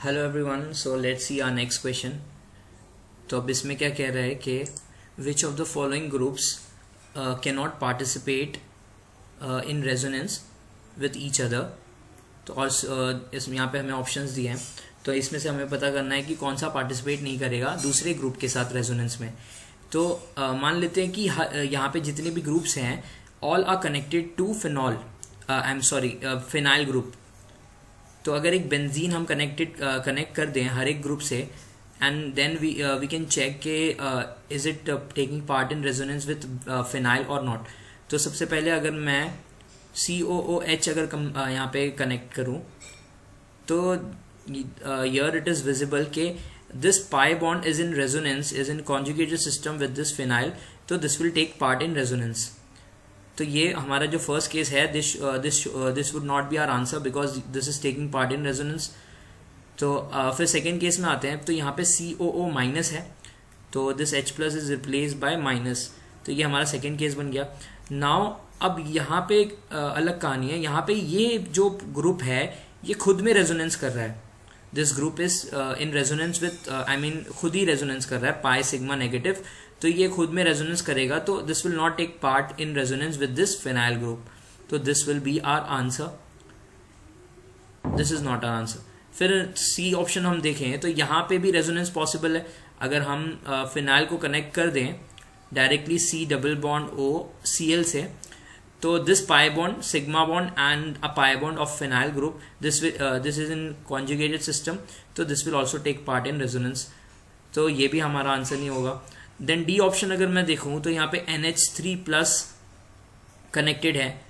Hello everyone, so let's see our next question. तो अब इसमें क्या कह रहा है कि which of the following groups can not participate in resonance with each other. तो और इसमें यहाँ पे हमें ऑप्शंस दिए हैं, तो इसमें से हमें पता करना है कि कौन सा पार्टिसिपेट नहीं करेगा दूसरे ग्रुप के साथ रेजोनेंस में। तो मान लेते हैं कि यहाँ पे जितने भी ग्रुप्स हैं all are connected to phenyl group. तो अगर एक बेंजीन हम कनेक्ट कर दें हर एक ग्रुप से, and then we can check के is it taking part in resonance with phenyl और नॉट। तो सबसे पहले अगर मैं COOH अगर यहाँ पे कनेक्ट करूँ तो here it is visible के this pi bond is in resonance, is in conjugated system with this phenyl, तो this will take part in resonance। तो ये हमारा जो फर्स्ट केस है this would not be our answer because this is taking part in resonance. तो फिर second case में आते हैं, तो यहाँ पे COO माइनस है, तो this H plus is replace by minus, तो ये हमारा सेकेंड केस बन गया। नाउ अब यहाँ पे अलग कहानी है, यहाँ पे ये जो ग्रुप है ये खुद में रेजोनेंस कर रहा है। This group is in resonance with खुद ही रेजोनेंस कर रहा है पाई सिग्मा नेगेटिव, तो ये खुद में रेजोनेंस करेगा, तो this will not take part in resonance with this phenyl group, तो this will be our answer, this is not our answer. फिर सी ऑप्शन हम देखें तो यहाँ पे भी रेजोनेंस पॉसिबल है। अगर हम फिनाइल को कनेक्ट कर दें directly C double bond O Cl से, तो this pi bond sigma bond and a pi bond of phenyl group, this is in conjugated system, तो this will also take part in resonance, तो ये भी हमारा answer नहीं होगा। Then D option अगर मैं देखूं तो यहाँ पे NH3 प्लस कनेक्टेड है,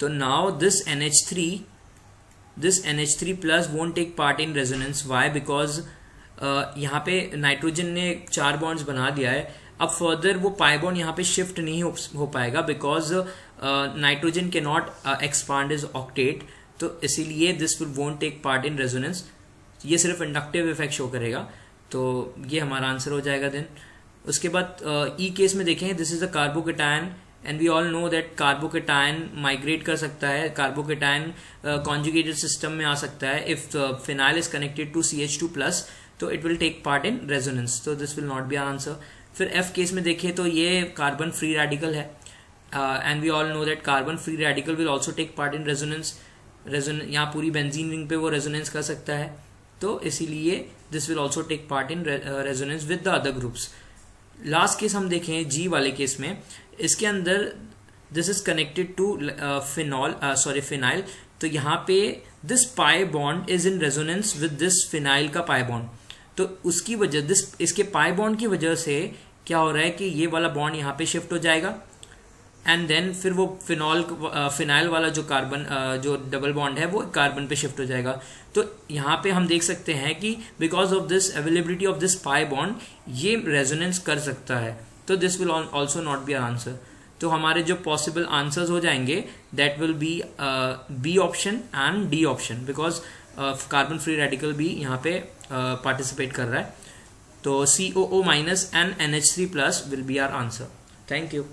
तो now this NH3 plus won't take part in resonance. Why? Because यहाँ पे नाइट्रोजन ने 4 बॉन्ड्स बना दिया है, अब फर्दर वो पाई बॉन्ड यहाँ पे शिफ्ट नहीं हो पाएगा बिकॉज नाइट्रोजन के नॉट एक्सपांड इज ऑक्टेट, तो इसीलिए this will won't take part in resonance. ये सिर्फ इंडक्टिव इफेक्ट शो करेगा, तो ये हमारा आंसर हो जाएगा। देन उसके बाद ई केस में देखें, this is a carbocation and we all know that carbocation migrate कर सकता है, कार्बोकेटायन कॉन्जुगेटेड सिस्टम में आ सकता है। If phenyl is connected to CH2 plus, तो it will take part in resonance, तो this will not be our answer. फिर एफ केस में देखें तो ये कार्बन फ्री रेडिकल है, and we all know that carbon free radical will also take part in resonance. यहाँ पूरी benzene ring पे वो रेजोनेंस कर सकता है, तो इसीलिए this will also take part in resonance with the other groups. Last case हम देखें जी वाले केस में, इसके अंदर this is connected to phenyl, तो यहाँ पे this pi bond is in resonance with this phenyl का पाई बॉन्ड, तो उसकी वजह इसके पाई बॉन्ड की वजह से क्या हो रहा है कि ये वाला बॉन्ड यहाँ पे शिफ्ट हो जाएगा, एंड देन फिर वो फिनाइल वाला जो कार्बन जो डबल बॉन्ड है वो कार्बन पे शिफ्ट हो जाएगा। तो यहाँ पे हम देख सकते हैं कि because of this availability of this pi bond ये रेजोनेंस कर सकता है, तो this will also not be our answer. तो हमारे जो पॉसिबल आंसर्स हो जाएंगे that will be B option and D option, because carbon free radical भी यहाँ पे पार्टिसिपेट कर रहा है। तो COO minus and NH3 plus will be our answer. Thank you.